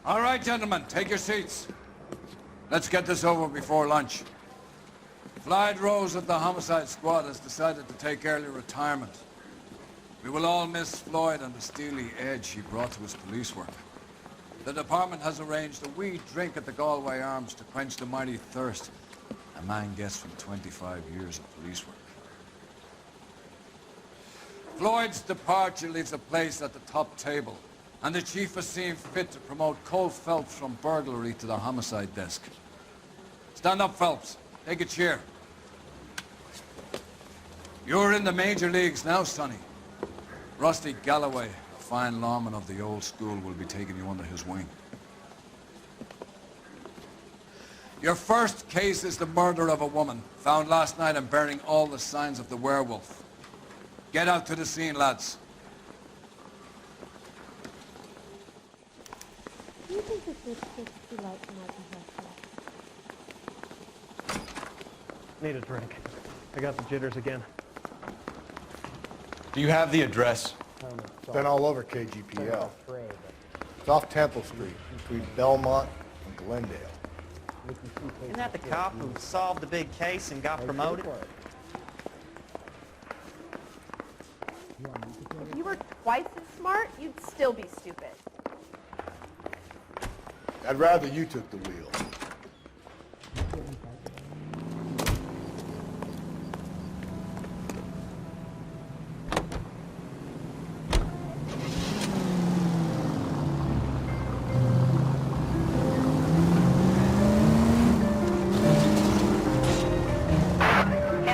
All right, gentlemen, take your seats. Let's get this over before lunch. Floyd Rose of the Homicide Squad has decided to take early retirement. We will all miss Floyd and the steely edge he brought to his police work. The department has arranged a wee drink at the Galloway Arms to quench the mighty thirst a man gets from 25 years of police work. Floyd's departure leaves a place at the top table, and the chief has seen fit to promote Cole Phelps from burglary to the homicide desk. Stand up, Phelps. Take a chair. You're in the major leagues now, Sonny. Rusty Galloway, a fine lawman of the old school, will be taking you under his wing. Your first case is the murder of a woman, found last night and bearing all the signs of the werewolf. Get out to the scene, lads. Do you think that this 60 light might be helpful? Need a drink. I got the jitters again. Do you have the address? Been all over KGPL. It's off Temple Street, between Belmont and Glendale. Isn't that the cop who solved the big case and got promoted? If you were twice as smart, you'd still be stupid. I'd rather you took the wheel.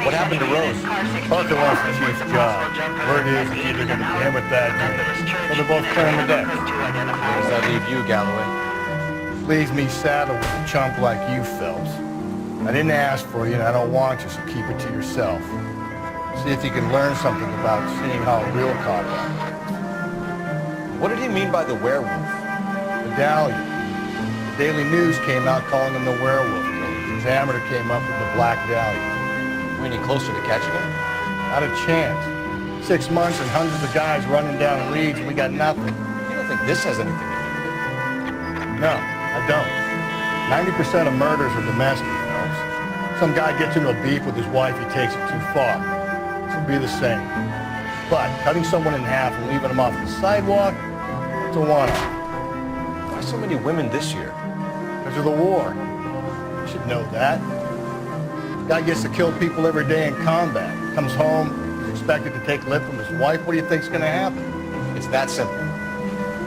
What happened to Rose? Parker wants the chief's job. Word is it's either going to be him with that dude, or they're both clearing the deck. Where does that leave you, Galloway? Leaves me saddled with a chump like you, Phelps. I didn't ask for you, and I don't want you, so keep it to yourself. See if you can learn something about seeing how a real cop operates. What did he mean by the werewolf? Medallion. The Daily News came out calling him the werewolf killer. The Examiner came up with the Black Dahlia. Are we any closer to catching him? Not a chance. 6 months and hundreds of guys running down leads, and we got nothing. You don't think this has anything to do with it? No, I don't. 90% of murders are domestic, Phelps. Some guy gets into a beef with his wife, he takes it too far. This will be the same. But cutting someone in half and leaving them off the sidewalk, it's a one-off. Why so many women this year? Because of the war. You should know that. Guy gets to kill people every day in combat. Comes home, he's expected to take lip from his wife. What do you think's gonna happen? It's that simple.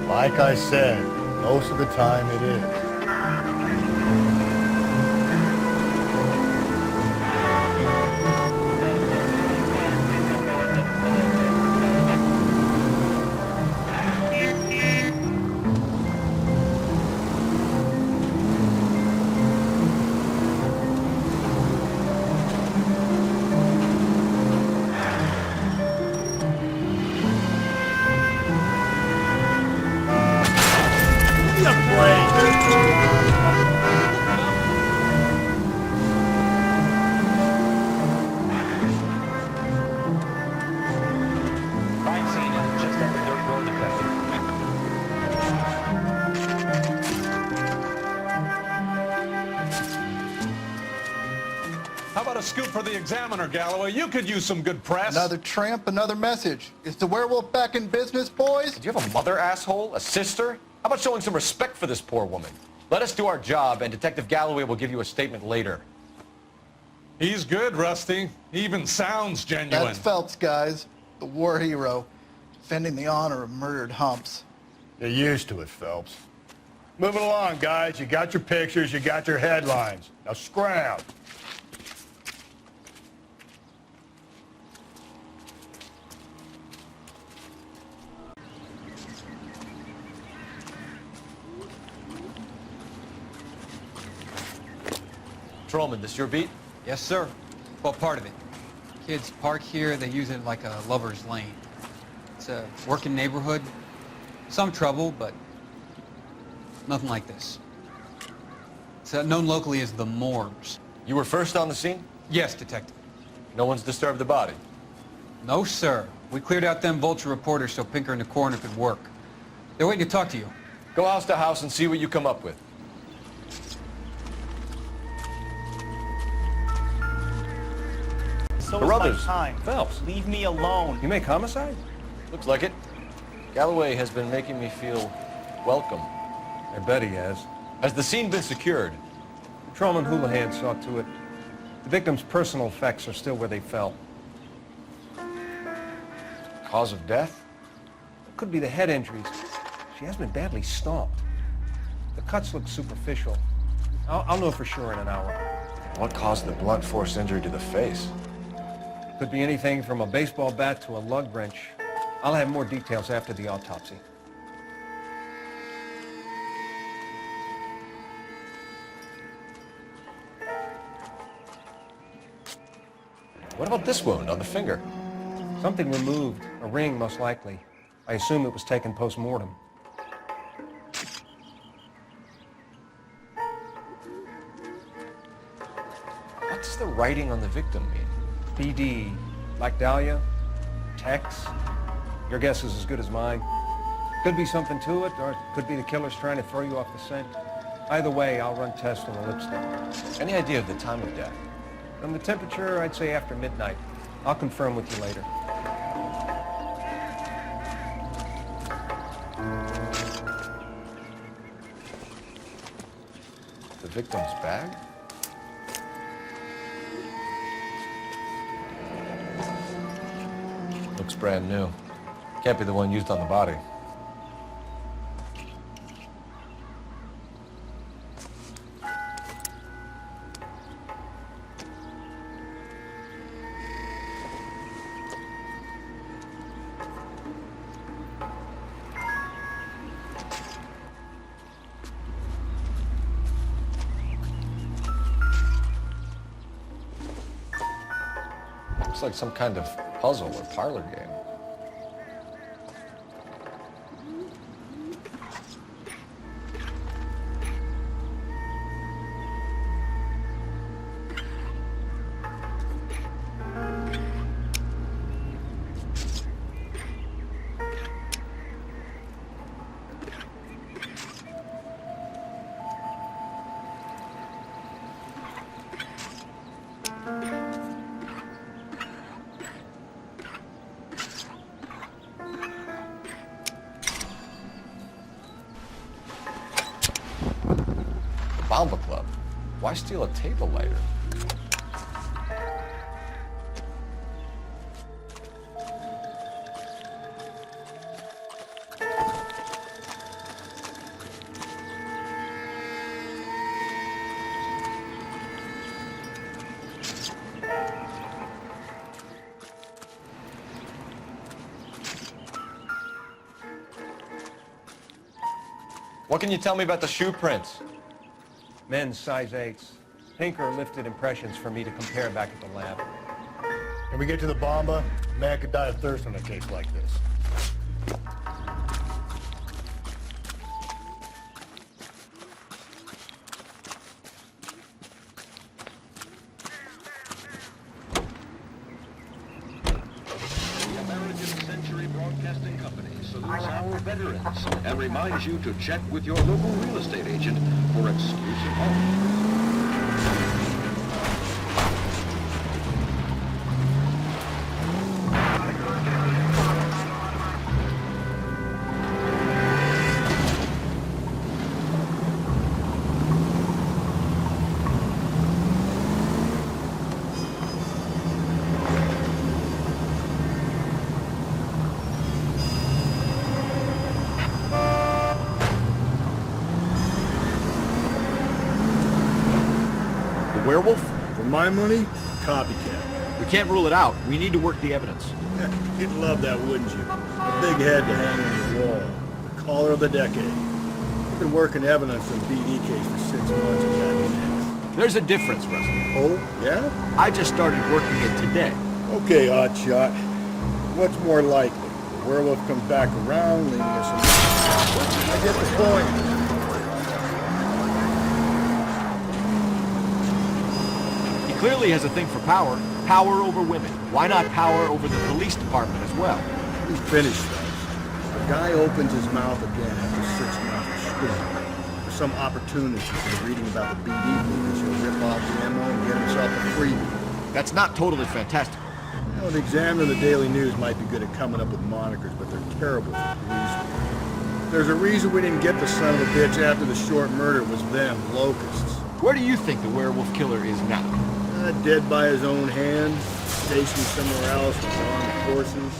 Like I said, most of the time it is. How about a scoop for the Examiner, Galloway? You could use some good press. Another tramp, another message. Is the werewolf back in business, boys? Do you have a mother, asshole? A sister? How about showing some respect for this poor woman? Let us do our job, and Detective Galloway will give you a statement later. He's good, Rusty. He even sounds genuine. That's Phelps, guys. The war hero. Defending the honor of murdered humps. You're used to it, Phelps. Moving along, guys. You got your pictures, you got your headlines. Now scram. Patrolman, this your beat? Yes, sir. Well, part of it. Kids park here, they use it like a lover's lane. It's a working neighborhood. Some trouble, but nothing like this. It's known locally as the Morgues. You were first on the scene? Yes, Detective. No one's disturbed the body? No, sir. We cleared out them vulture reporters so Pinker and the coroner could work. They're waiting to talk to you. Go house to house and see what you come up with. So is my Brothers, time. Phelps. Leave me alone. You make Homicide? Looks like it. Galloway has been making me feel welcome. I bet he has. Has the scene been secured? Patrolman Houlihan saw to it. The victim's personal effects are still where they fell. Cause of death? Could be the head injuries. She has been badly stomped. The cuts look superficial. I'll know for sure in an hour. What caused the blunt force injury to the face? Could be anything from a baseball bat to a lug wrench. I'll have more details after the autopsy. What about this wound on the finger? Something removed. A ring, most likely. I assume it was taken post-mortem. What does the writing on the victim mean? BD, like Dahlia, Tex. Your guess is as good as mine. Could be something to it, or it could be the killer's trying to throw you off the scent. Either way, I'll run tests on the lipstick. Any idea of the time of death? From the temperature, I'd say after midnight. I'll confirm with you later. The victim's bag? Looks brand new. Can't be the one used on the body. Looks like some kind of puzzle or parlor game. Bomba Club. Why steal a table lighter? What can you tell me about the shoe prints? Men's size 8s. Pink or lifted impressions for me to compare back at the lab. When we get to the bomba, a man could die of thirst on a case like this. The American Century Broadcasting Company salutes our veterans and reminds you to check with your local real estate agent for exclusive offers. Werewolf? For my money, copycat. We can't rule it out. We need to work the evidence. You'd love that, wouldn't you? A big head to hang on your wall. The caller of the decade. You've been working evidence on BD case for 6 months and got next. There's a difference, Rusty. Oh, yeah? I just started working it today. Okay, Oddshot. What's more likely? The werewolf comes back around, leaving us in... I get the point. Clearly has a thing for power. Power over women. Why not power over the police department as well? He's finished, though. The guy opens his mouth again after 6 months. For some opportunist who's reading about the BD movies, he'll rip off the ammo and get himself a freebie. That's not totally fantastical. You know, the Examiner and the Daily News might be good at coming up with monikers, but they're terrible for police work. There's a reason we didn't get the son of a bitch after the short murder was them, locusts. Where do you think the werewolf killer is now? Dead by his own hand, stationed somewhere else with armed forces.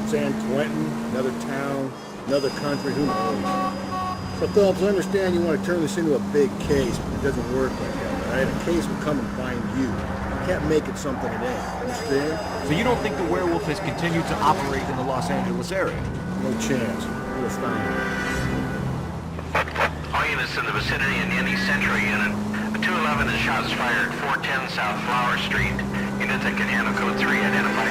San Quentin, another town, another country, who knows? So Phelps, I understand you want to turn this into a big case, but it doesn't work like that, all right? A case will come and find you. You can't make it something it ain't, understand? So you don't think the werewolf has continued to operate in the Los Angeles area? No chance. We'll find it. All units in the vicinity in any Central unit. A 211 is shots fired, 410 South Flower Street. Units that can handle code 3 identify.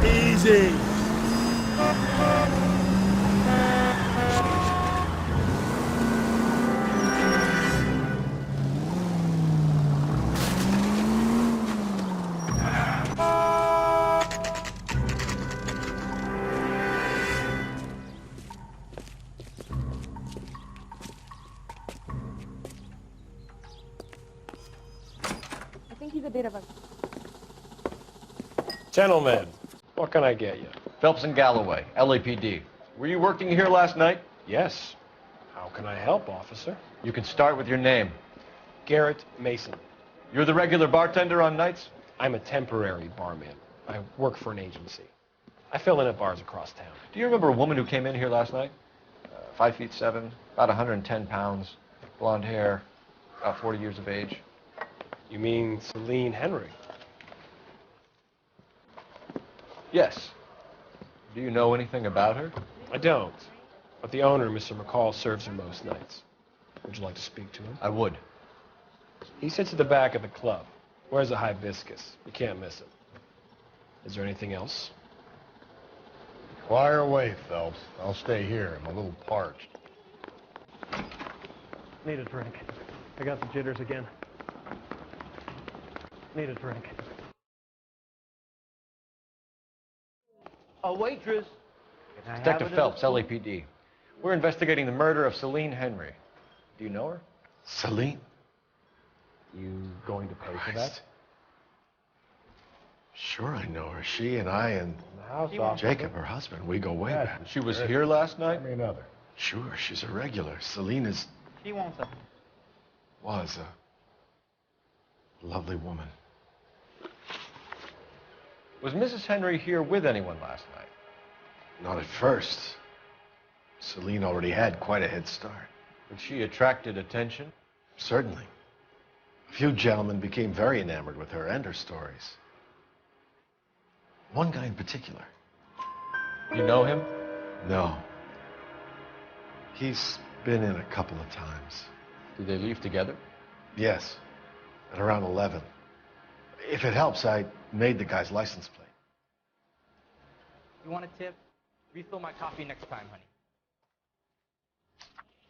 Easy. I think he's a bit of a... Gentlemen, what can I get you? Phelps and Galloway, LAPD. Were you working here last night? Yes. How can I help, officer? You can start with your name. Garrett Mason. You're the regular bartender on nights? I'm a temporary barman. I work for an agency. I fill in at bars across town. Do you remember a woman who came in here last night? 5'7", about 110 pounds, blonde hair, about 40 years of age. You mean Celine Henry? Yes. Do you know anything about her? I don't. But the owner, Mr. McCall, serves her most nights. Would you like to speak to him? I would. He sits at the back of the club. Wears a hibiscus. You can't miss him. Is there anything else? Fire away, Phelps. I'll stay here. I'm a little parched. Need a drink. I got the jitters again. Need a drink. A waitress. Detective Phelps, LAPD. We're investigating the murder of Celine Henry. Do you know her? Celine? You going to pay for that? Sure, I know her. She and I and Jacob, her husband, we go way back. She was here last night? Another. Sure, she's a regular. Celine is... She wants a... was a lovely woman. Was Mrs. Henry here with anyone last night? Not at first. Celine already had quite a head start. But she attracted attention? Certainly. A few gentlemen became very enamored with her and her stories. One guy in particular. You know him? No. He's been in a couple of times. Did they leave together? Yes. At around 11. If it helps, I made the guy's license plate. You want a tip? Refill my coffee next time, honey.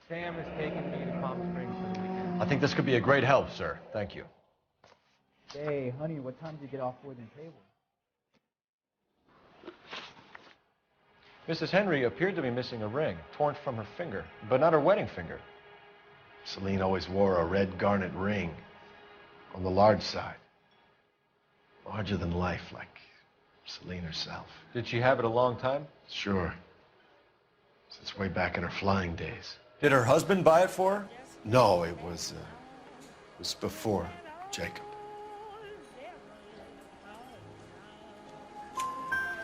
Sam is taking me to Palm Springs for the weekend. I think this could be a great help, sir. Thank you. Hey, honey, what time did you get off Worthing Table? Mrs. Henry appeared to be missing a ring, torn from her finger, but not her wedding finger. Celine always wore a red garnet ring on the large side. Larger than life, like Celine herself. Did she have it a long time? Sure. Since way back in her flying days. Did her husband buy it for her? No, it was before Jacob.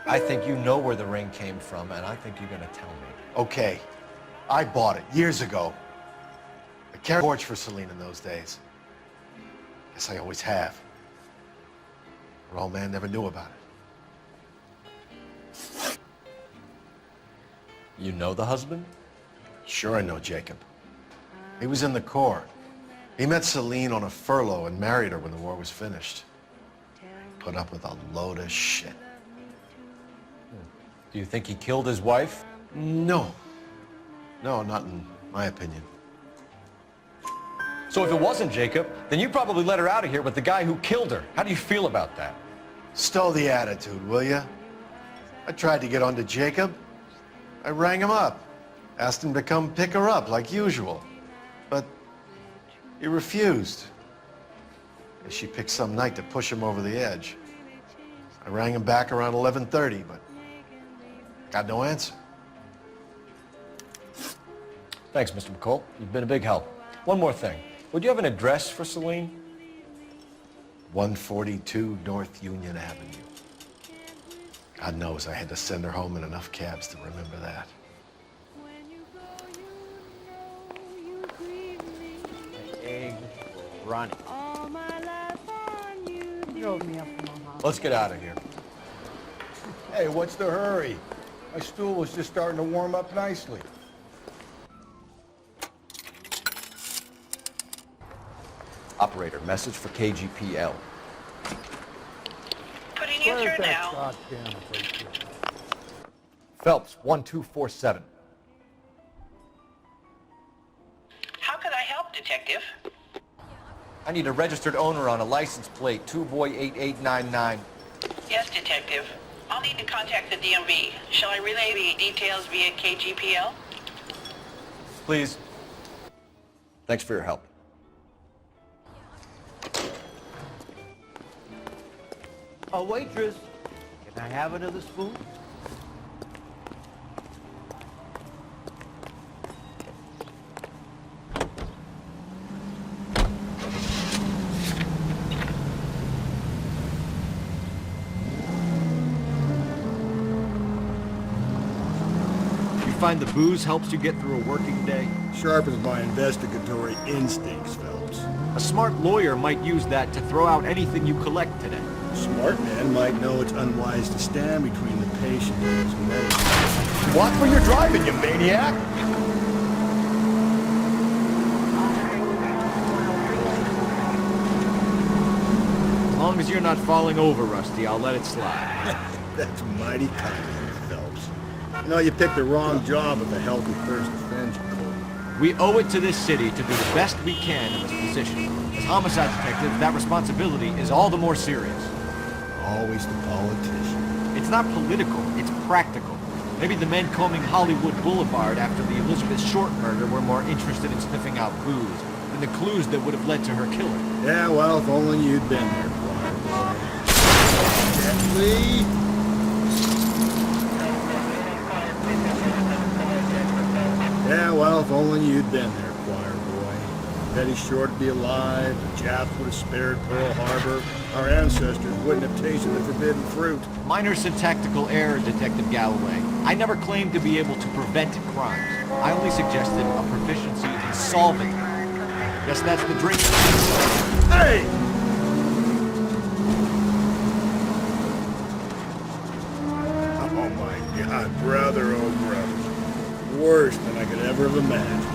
I think you know where the ring came from, and I think you're going to tell me. Okay. I bought it years ago. I carried a torch for Celine in those days. Guess I always have. Her old man never knew about it. You know the husband? Sure I know Jacob. He was in the Corps. He met Celine on a furlough and married her when the war was finished. Put up with a load of shit. Do you think he killed his wife? No. No, not in my opinion. So if it wasn't Jacob, then you probably let her out of here with the guy who killed her. How do you feel about that? Stow the attitude, will ya? I tried to get onto Jacob. I rang him up. Asked him to come pick her up like usual. But he refused. And she picked some night to push him over the edge. I rang him back around 11:30, but got no answer. Thanks, Mr. McCall. You've been a big help. One more thing. Would you have an address for Celine? 142 North Union Avenue. God knows I had to send her home in enough cabs to remember that. Egg running. Let's get out of here. Hey, what's the hurry? My stool was just starting to warm up nicely. Operator, message for KGPL. Putting you through now. Goddamn place. Phelps, 1247. How could I help, Detective? I need a registered owner on a license plate, 2boy8899. Yes, Detective. I'll need to contact the DMV. Shall I relay the details via KGPL? Please. Thanks for your help. A waitress, can I have another spoon? Find the booze helps you get through a working day? Sharpens my investigatory instincts, Phelps. A smart lawyer might use that to throw out anything you collect today. A smart man might know it's unwise to stand between the patient and his medicine. Watch where you're driving, you maniac! As long as you're not falling over, Rusty, I'll let it slide. That's mighty kind of you, Phelps. You know, you picked the wrong job if a healthy thirst offends you, Cole. We owe it to this city to do the best we can in this position. As homicide detectives, that responsibility is all the more serious. Always the politician. It's not political, it's practical. Maybe the men combing Hollywood Boulevard after the Elizabeth Short murder were more interested in sniffing out booze than the clues that would have led to her killing. Yeah, well, if only you'd been there, choir boy. Gently. Yeah, well, if only you'd been there, choir boy. Betty Short would be alive, the Japs would have spared Pearl Harbor, our ancestors wouldn't have tasted the forbidden fruit. Minor syntactical error, Detective Galloway. I never claimed to be able to prevent crimes. I only suggested a proficiency in solving them. Guess that's the drink. Hey! Oh my God, brother, oh brother. Worse than I could ever have imagined.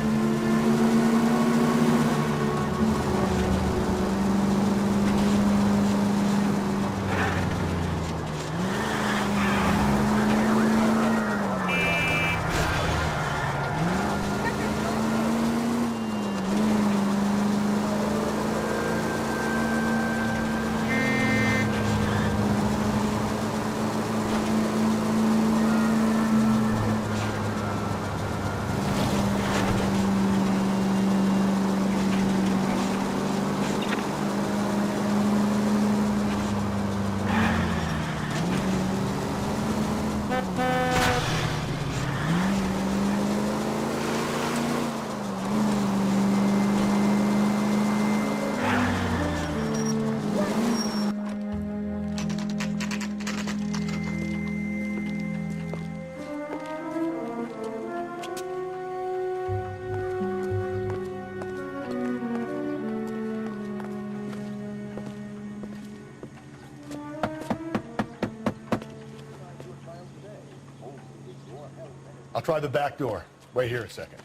I'll try the back door. Wait here a second.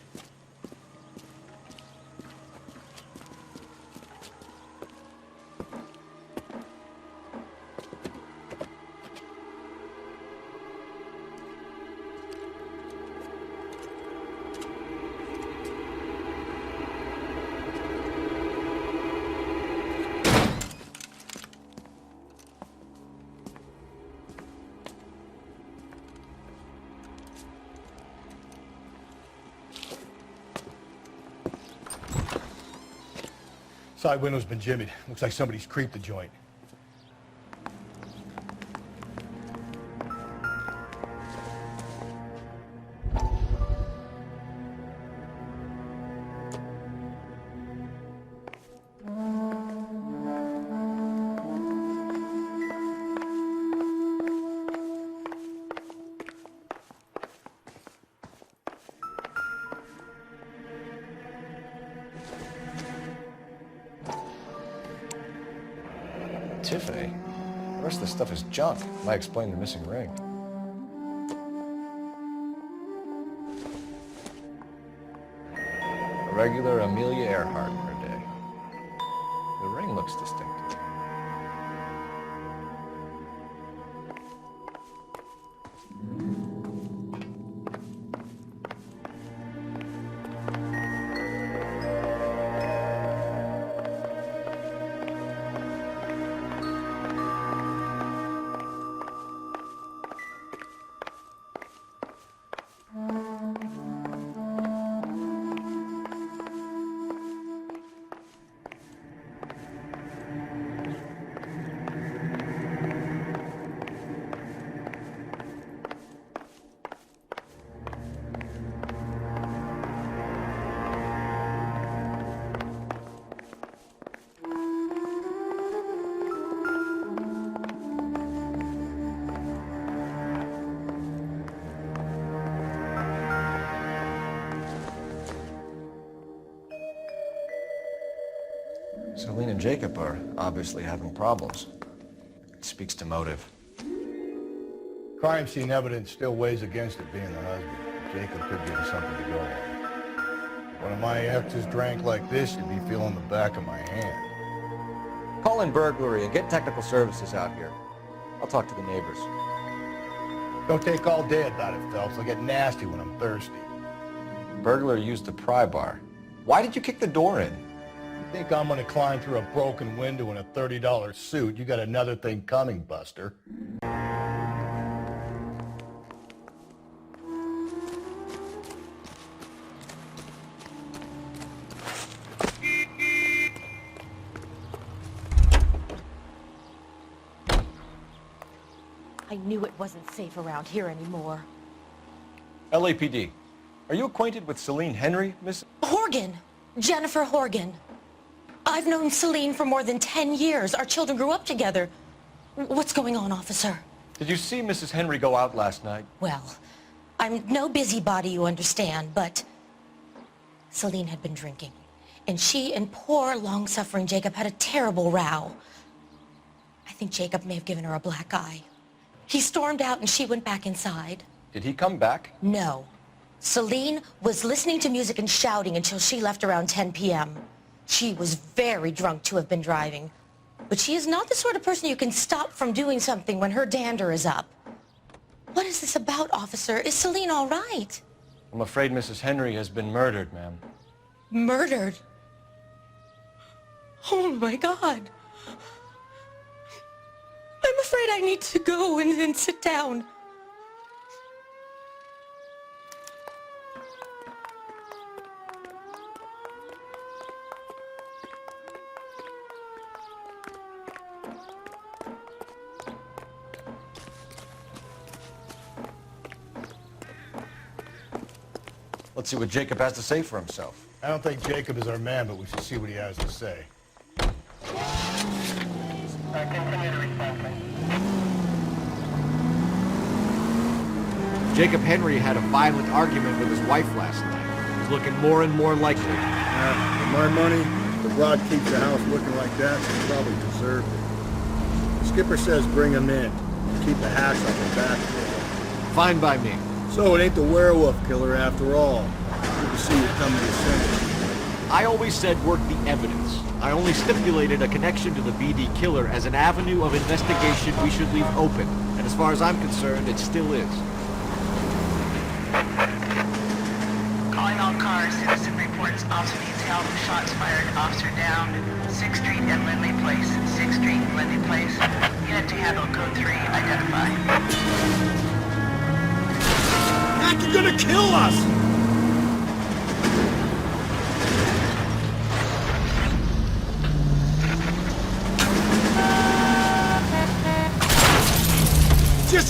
Side window's been jimmied. Looks like somebody's creeped the joint. Tiffany? The rest of the stuff is junk. Might explain the missing ring. A regular Amelia Earhart in her day. The ring looks distinctive. Celine and Jacob are obviously having problems. It speaks to motive. Crime scene evidence still weighs against it being the husband. Jacob could give him something to go on. One of my exes drank like this, you'd be feeling the back of my hand. Call in burglary and get technical services out here. I'll talk to the neighbors. Don't take all day about it, Phelps. I'll get nasty when I'm thirsty. Burglar used the pry bar. Why did you kick the door in? You think I'm gonna climb through a broken window in a $30 suit? You got another thing coming, Buster. I knew it wasn't safe around here anymore. LAPD. Are you acquainted with Celine Henry, Miss? Horgan. Jennifer Horgan. I've known Celine for more than 10 years. Our children grew up together. What's going on, officer? Did you see Mrs. Henry go out last night? Well, I'm no busybody, you understand, but Celine had been drinking. And she and poor, long-suffering Jacob had a terrible row. I think Jacob may have given her a black eye. He stormed out and she went back inside. Did he come back? No. Celine was listening to music and shouting until she left around 10 p.m. She was very drunk to have been driving. But she is not the sort of person you can stop from doing something when her dander is up. What is this about, officer? Is Celine all right? I'm afraid Mrs. Henry has been murdered, ma'am. Murdered? Oh, my God. I'm afraid I need to go and then sit down. Let's see what Jacob has to say for himself. I don't think Jacob is our man, but we should see what he has to say. Jacob Henry had a violent argument with his wife last night. It's looking more and more likely. For my money, the broad keeps the house looking like that, she probably deserved it. The skipper says bring him in. Keep the hash off the back of it. Fine by me. So it ain't the werewolf killer after all. Good to see you coming to sense. I always said work the evidence. I only stipulated a connection to the BD killer as an avenue of investigation we should leave open. And as far as I'm concerned, it still is. Calling all cars, citizen reports officer detailed, shots fired, officer down, 6th Street and Lindley Place, 6th Street and Lindley Place. Unit to handle code 3, identify. Mac, you're gonna kill us!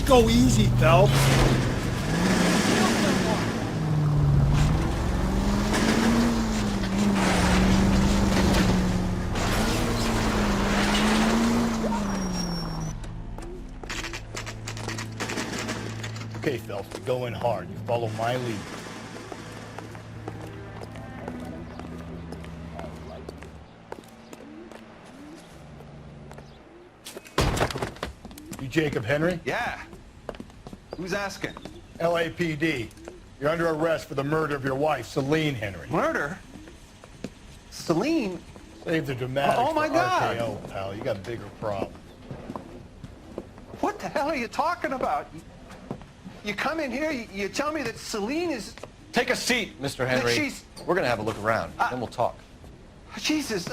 Just go easy, Phelps. Okay, Phelps, we go in hard. You follow my lead. You Jacob Henry? Yeah. Who's asking? LAPD. You're under arrest for the murder of your wife, Celine Henry. Murder? Celine? Save the dramatics Oh, my for God. RKO, pal. You got bigger problems. What the hell are you talking about? You come in here, you tell me that Celine is... Take a seat, Mr. Henry. she's- We're gonna have a look around, then we'll talk. Jesus,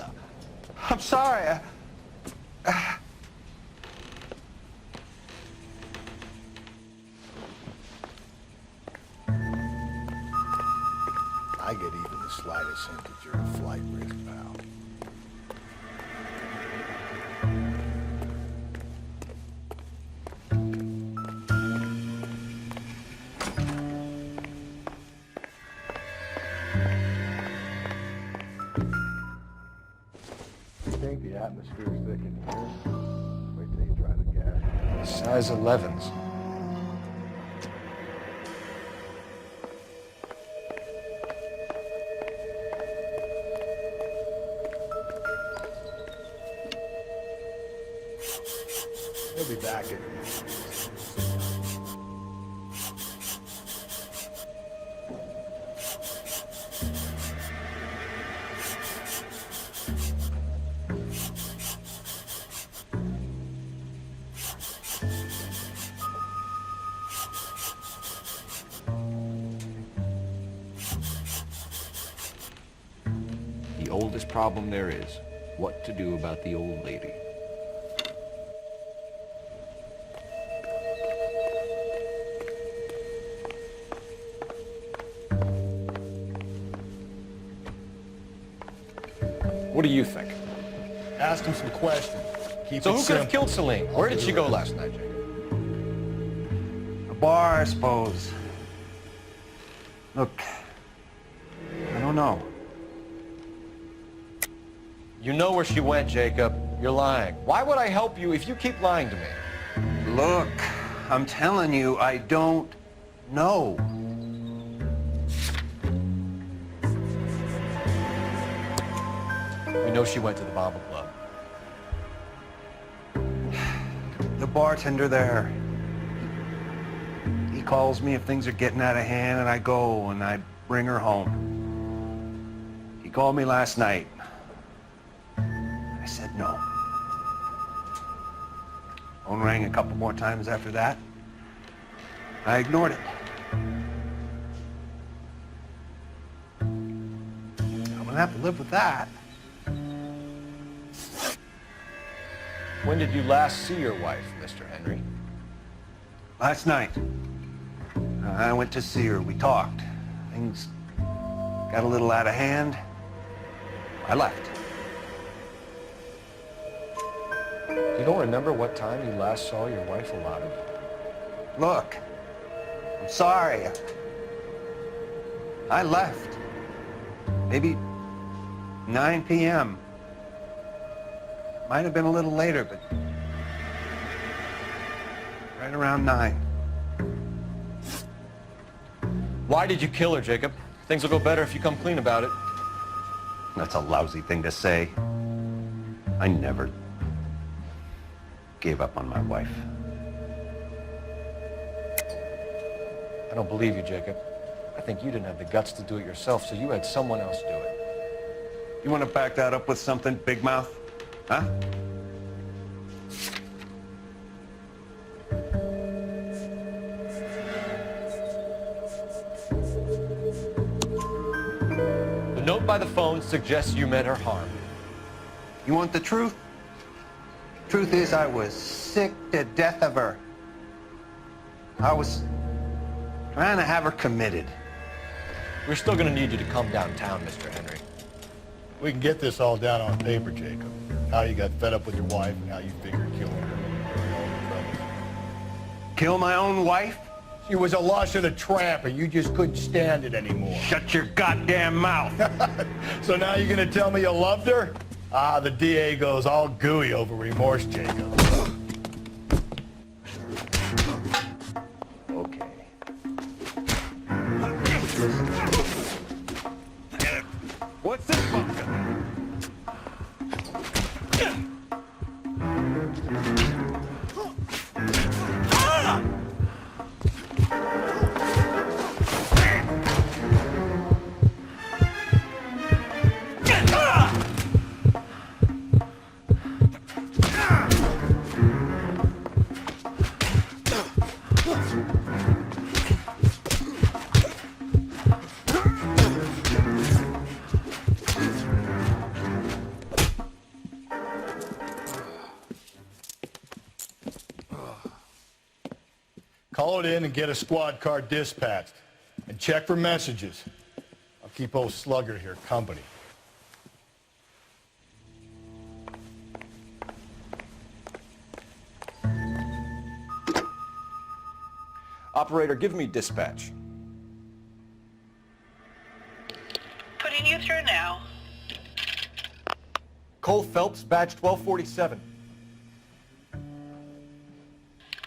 I'm sorry. I get even the slightest hint that you're a flight risk, pal. You think the atmosphere's thick in here? Wait till you try the gas. Size 11s. He'll be back in. The oldest problem there is, what to do about the old lady. What do you think? Ask him some questions. Keep So it who could have simple. killed Celine? Where did she go last night, Jacob? A bar, I suppose. Look, I don't know. You know where she went, Jacob. You're lying. Why would I help you if you keep lying to me? Look, I'm telling you, I don't know. We know she went to the Bomber Club. The bartender there, he calls me if things are getting out of hand, and I go and I bring her home. He called me last night. I said no. Phone rang a couple more times after that. I ignored it. I'm gonna have to live with that. When did you last see your wife, Mr. Henry? Last night. I went to see her. We talked. Things got a little out of hand. I left. You don't remember what time you last saw your wife alive? Look, I'm sorry. I left. Maybe 9 p.m. Might have been a little later, but right around 9. Why did you kill her, Jacob? Things will go better if you come clean about it. That's a lousy thing to say. I never gave up on my wife. I don't believe you, Jacob. I think you didn't have the guts to do it yourself, so you had someone else do it. You want to back that up with something, big mouth? Huh? The note by the phone suggests you meant her harm. You want the truth? Truth is, I was sick to death of her. I was trying to have her committed. We're still gonna need you to come downtown, Mr. Henry. We can get this all down on paper, Jacob. How you got fed up with your wife and how you figured killing her. Kill my own wife? She was a lush and a tramp, and you just couldn't stand it anymore. Shut your goddamn mouth. So now you're gonna tell me you loved her? Ah, the DA goes all gooey over remorse, Jacob. Okay. What's this bunker? Call it in and get a squad car dispatched. And check for messages. I'll keep old Slugger here company. Operator, give me dispatch. Putting you through now. Cole Phelps, badge 1247.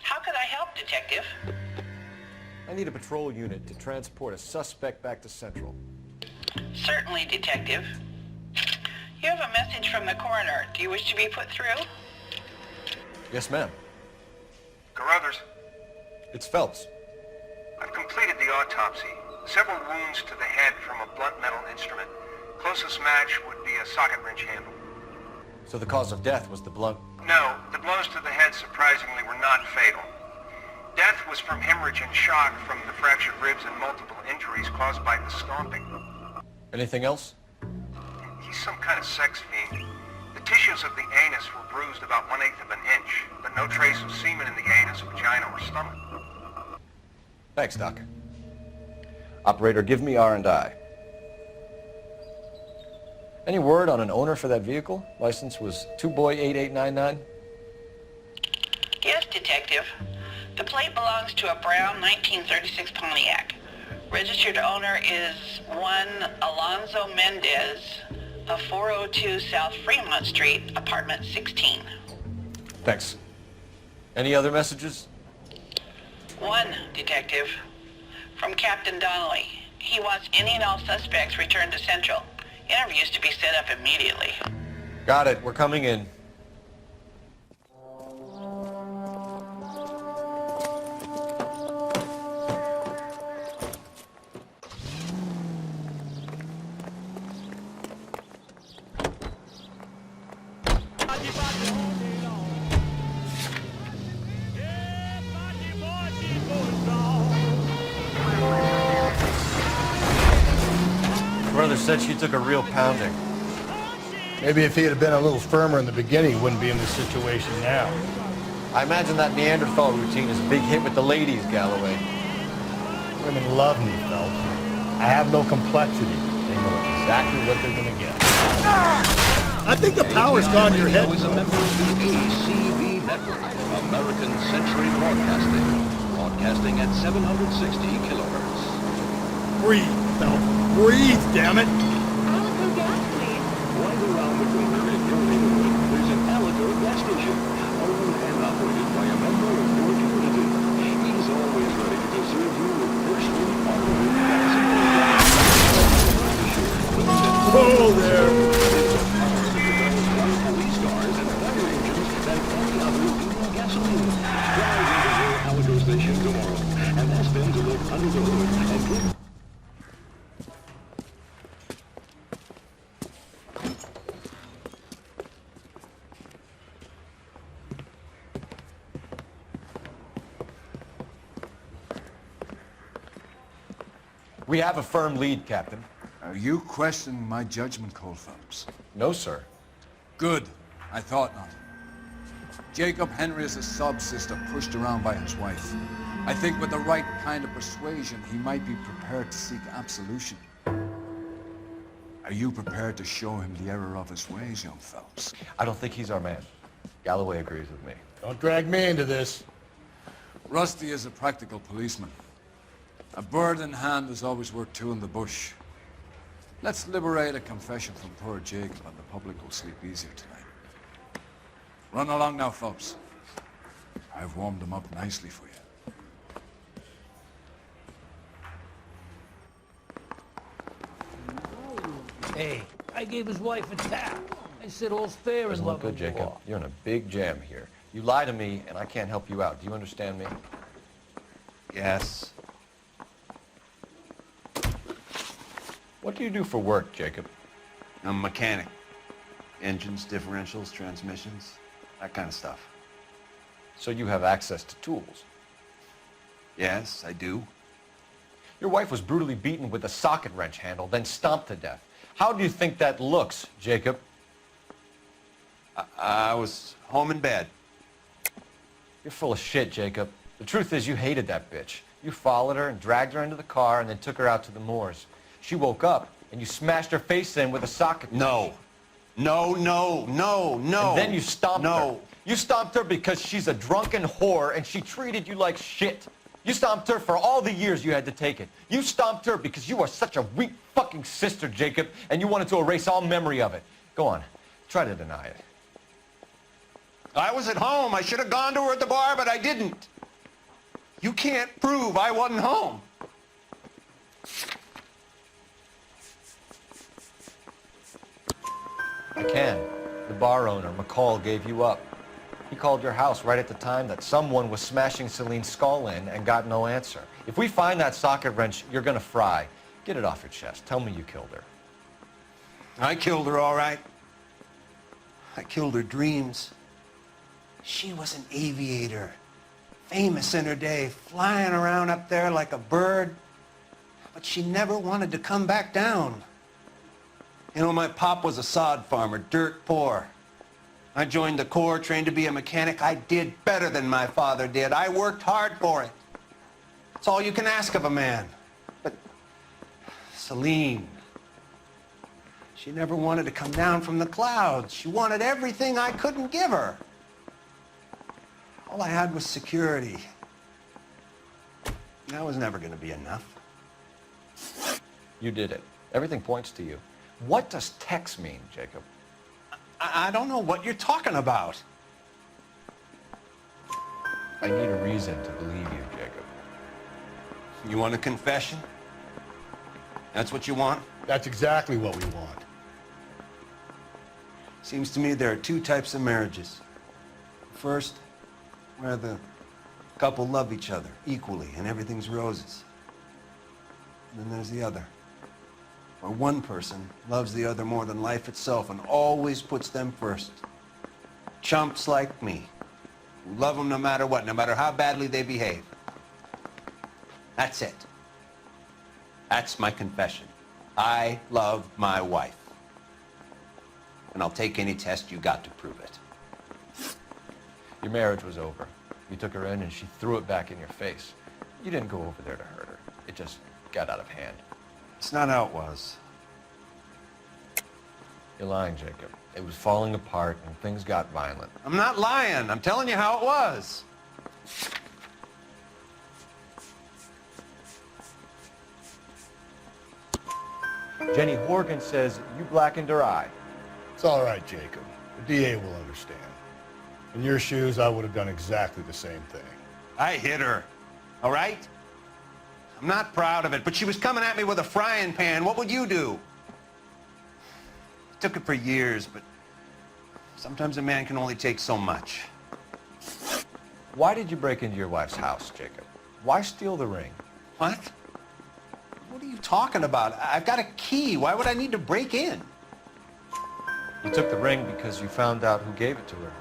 How could I help, Detective? I need a patrol unit to transport a suspect back to Central. Certainly, Detective. You have a message from the coroner. Do you wish to be put through? Yes, ma'am. Carruthers, It's Phelps. I've completed the autopsy. Several wounds to the head from a blunt metal instrument. Closest match would be a socket wrench handle. So the cause of death was the blunt... No, the blows to the head surprisingly were not fatal. Death was from hemorrhage and shock from the fractured ribs and multiple injuries caused by the stomping. Anything else? He's some kind of sex fiend. The tissues of the anus were bruised about 1/8 of an inch, but no trace of semen in the anus, vagina, or stomach. Thanks, Doc. Operator, give me R&I. Any word on an owner for that vehicle? License was 2boy8899. Yes, Detective. The plate belongs to a brown 1936 Pontiac. Registered owner is one Alonzo Mendez of 402 South Fremont Street, apartment 16. Thanks. Any other messages? One, Detective. From Captain Donnelly. He wants any and all suspects returned to Central. Interviews to be set up immediately. Got it. We're coming in. Brother said she took a real pounding. Maybe if he had been a little firmer in the beginning, he wouldn't be in this situation now. I imagine that Neanderthal routine is a big hit with the ladies, Galloway. Women love me, Phelps. I have no complexity. They know exactly what they're going to get. I think the power's gone to your head. is a member of the ACB network, American Century Broadcasting, broadcasting at 760 kilohertz. Breathe, Phelps. Breathe, damn it. Right around the corner in your neighborhood, there's an Alico gas station, owned and operated by a member of your community. He's always ready to serve you with personally operated gas and Whoa there. police cars and fire engines than any other diesel gasoline. Drive into your Alico station tomorrow and ask them to look under the hood and get... We have a firm lead, Captain. Are you questioning my judgment, Cole Phelps? No, sir. Good. I thought not. Jacob Henry is a sub-sister pushed around by his wife. I think with the right kind of persuasion, he might be prepared to seek absolution. Are you prepared to show him the error of his ways, young Phelps? I don't think he's our man. Galloway agrees with me. Don't drag me into this. Rusty is a practical policeman. A bird in hand is always worth two in the bush. Let's liberate a confession from poor Jacob and the public will sleep easier tonight. Run along now, Phelps. I've warmed them up nicely for you. Hey, I gave his wife a tap. I said all's fair in Doesn't love look good, and Jacob. war. You're in a big jam here. You lie to me, and I can't help you out. Do you understand me? Yes. What do you do for work, Jacob? I'm a mechanic. Engines, differentials, transmissions, that kind of stuff. So you have access to tools? Yes, I do. Your wife was brutally beaten with a socket wrench handle, then stomped to death. How do you think that looks, Jacob? I was home in bed. You're full of shit, Jacob. The truth is you hated that bitch. You followed her and dragged her into the car and then took her out to the moors. She woke up and you smashed her face in with a socket wrench. No. No. And then you stomped her. You stomped her because she's a drunken whore and she treated you like shit. You stomped her for all the years you had to take it. You stomped her because you are such a weak fucking sister, Jacob, and you wanted to erase all memory of it. Go on. Try to deny it. I was at home. I should have gone to her at the bar, but I didn't. You can't prove I wasn't home. I can. The bar owner, McCall, gave you up. He called your house right at the time that someone was smashing Celine's skull in and got no answer. If we find that socket wrench, you're gonna fry. Get it off your chest. Tell me you killed her. I killed her, all right. I killed her dreams. She was an aviator, famous in her day, flying around up there like a bird, but she never wanted to come back down. You know, my pop was a sod farmer, dirt poor. I joined the Corps, trained to be a mechanic. I did better than my father did. I worked hard for it. It's all you can ask of a man. But Celine, she never wanted to come down from the clouds. She wanted everything I couldn't give her. All I had was security. That was never going to be enough. You did it. Everything points to you. What does Tex mean, Jacob? I don't know what you're talking about. I need a reason to believe you, Jacob. You want a confession? That's what you want? That's exactly what we want. Seems to me there are two types of marriages. First, where the couple love each other equally and everything's roses. And then there's the other, where one person loves the other more than life itself and always puts them first. Chumps like me, who love them no matter what, no matter how badly they behave. That's it. That's my confession. I love my wife. And I'll take any test you got to prove it. Your marriage was over. You took her in and she threw it back in your face. You didn't go over there to hurt her. It just got out of hand. It's not how it was. You're lying, Jacob. It was falling apart and things got violent. I'm not lying. I'm telling you how it was. Jenny Horgan says you blackened her eye. It's all right, Jacob. The DA will understand. In your shoes, I would have done exactly the same thing. I hit her, all right? I'm not proud of it, but she was coming at me with a frying pan. What would you do? It took it for years, but sometimes a man can only take so much. Why did you break into your wife's house, Jacob? Why steal the ring? What? What are you talking about? I've got a key. Why would I need to break in? You took the ring because you found out who gave it to her.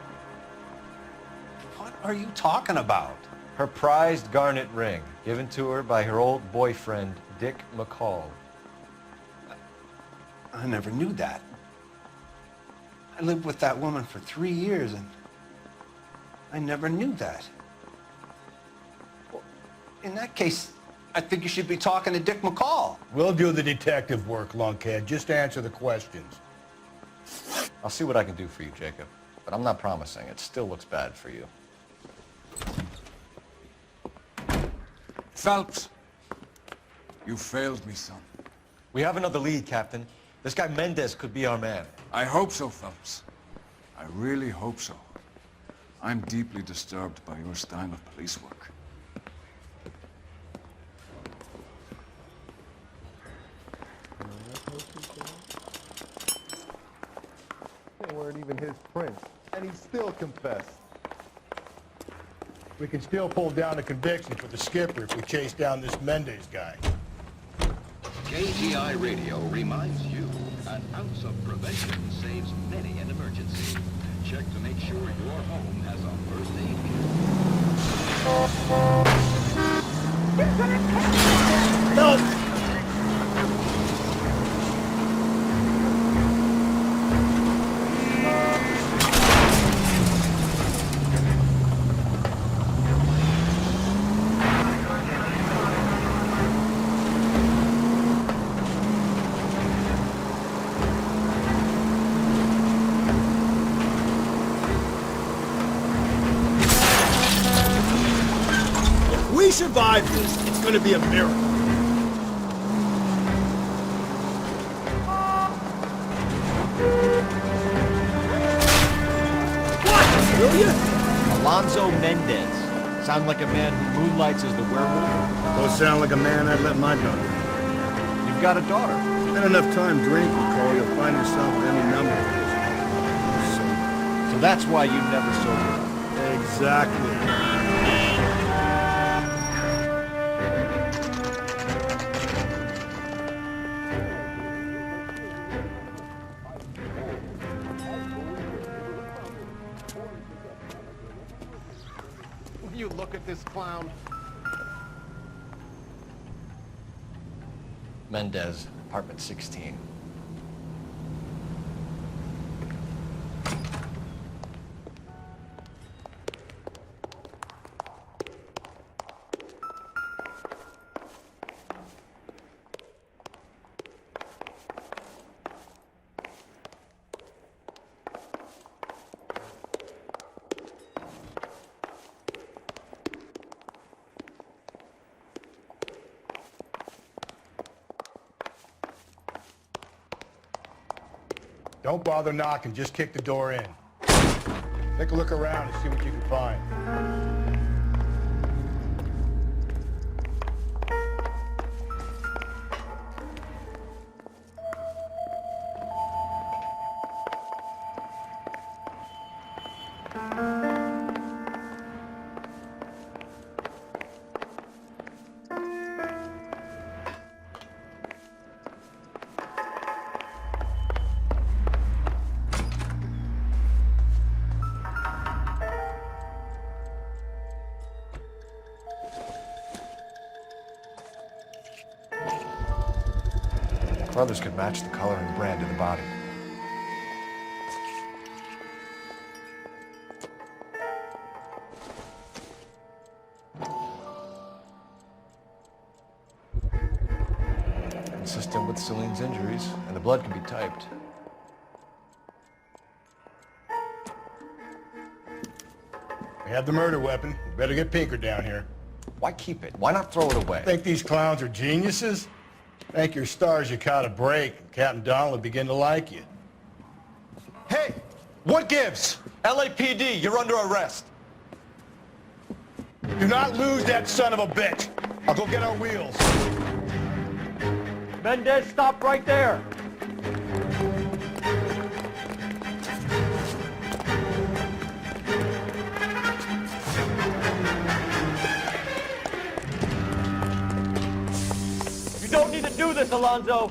What are you talking about? Her prized garnet ring, given to her by her old boyfriend, Dick McCall. I never knew that. I lived with that woman for 3 years, and I never knew that. Well, in that case, I think you should be talking to Dick McCall. We'll do the detective work, lunkhead. Just answer the questions. I'll see what I can do for you, Jacob. But I'm not promising. It still looks bad for you. Phelps, you failed me, son. We have another lead, Captain. This guy Mendez could be our man. I hope so, Phelps. I really hope so. I'm deeply disturbed by your style of police work. They weren't even his prints, and he still confessed. We can still pull down a conviction for the skipper if we chase down this Mendez guy. KTI Radio reminds you, an ounce of prevention saves many an emergency. Check to make sure your home has a first aid kit. No! We survive this. It's going to be a miracle. What? Will you? Alonzo Mendez. Sound like a man who moonlights as the werewolf? Don't sound like a man I'd let my daughter do. You've got a daughter. Spend enough time drinking, Cole, you'll find yourself with any number of these. So that's why you never sober up. Exactly. You look at this clown. Mendez, apartment 16. Don't bother knocking, just kick the door in. Take a look around and see what you can find. Brothers could match the color and brand of the body. Consistent with Celine's injuries, and the blood can be typed. We have the murder weapon. We better get Pinker down here. Why keep it? Why not throw it away? Think these clowns are geniuses? Thank your stars you caught a break, and Captain Donald will begin to like you. Hey, what gives? LAPD, you're under arrest. Do not lose that son of a bitch. I'll go get our wheels. Mendez, stop right there. You don't need to do this, Alonzo.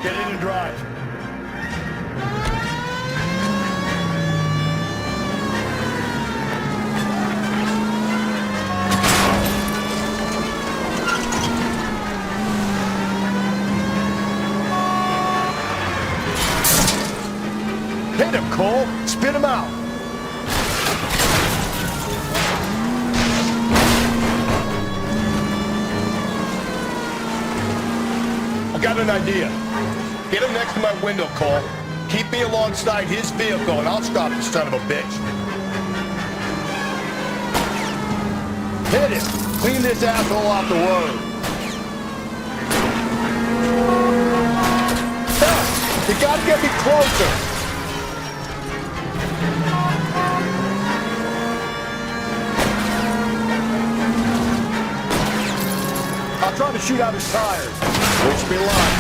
Get in and drive. Cole, spit him out. I got an idea. Get him next to my window, Cole. Keep me alongside his vehicle, and I'll stop this son of a bitch. Hit him! Clean this asshole off the road. Phelps, you gotta get me closer. I'll try to shoot out his tires. Wish me luck.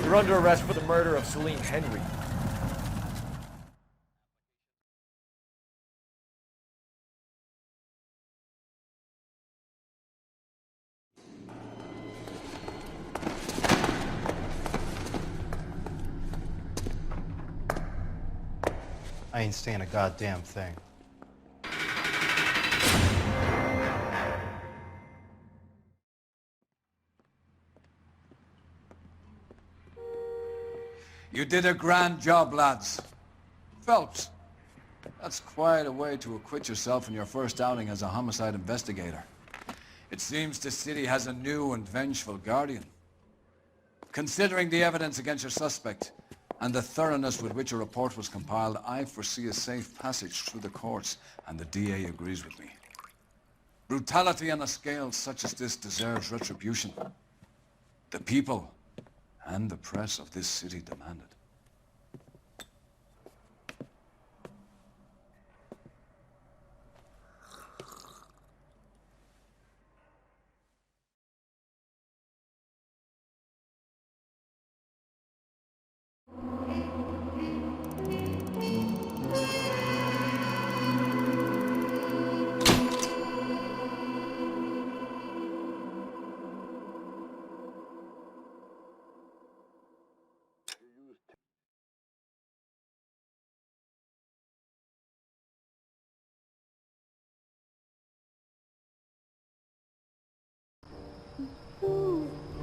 You're under arrest for the murder of Celine Henry. I ain't saying a goddamn thing. You did a grand job, lads. Phelps, that's quite a way to acquit yourself in your first outing as a homicide investigator. It seems the city has a new and vengeful guardian. Considering the evidence against your suspect and the thoroughness with which a report was compiled, I foresee a safe passage through the courts, and the DA agrees with me. Brutality on a scale such as this deserves retribution. The people and the press of this city demand it.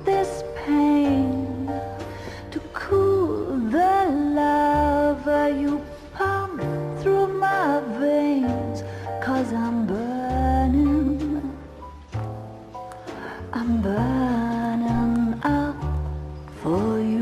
This pain to cool the lava you pump through my veins, 'cause I'm burning up for you.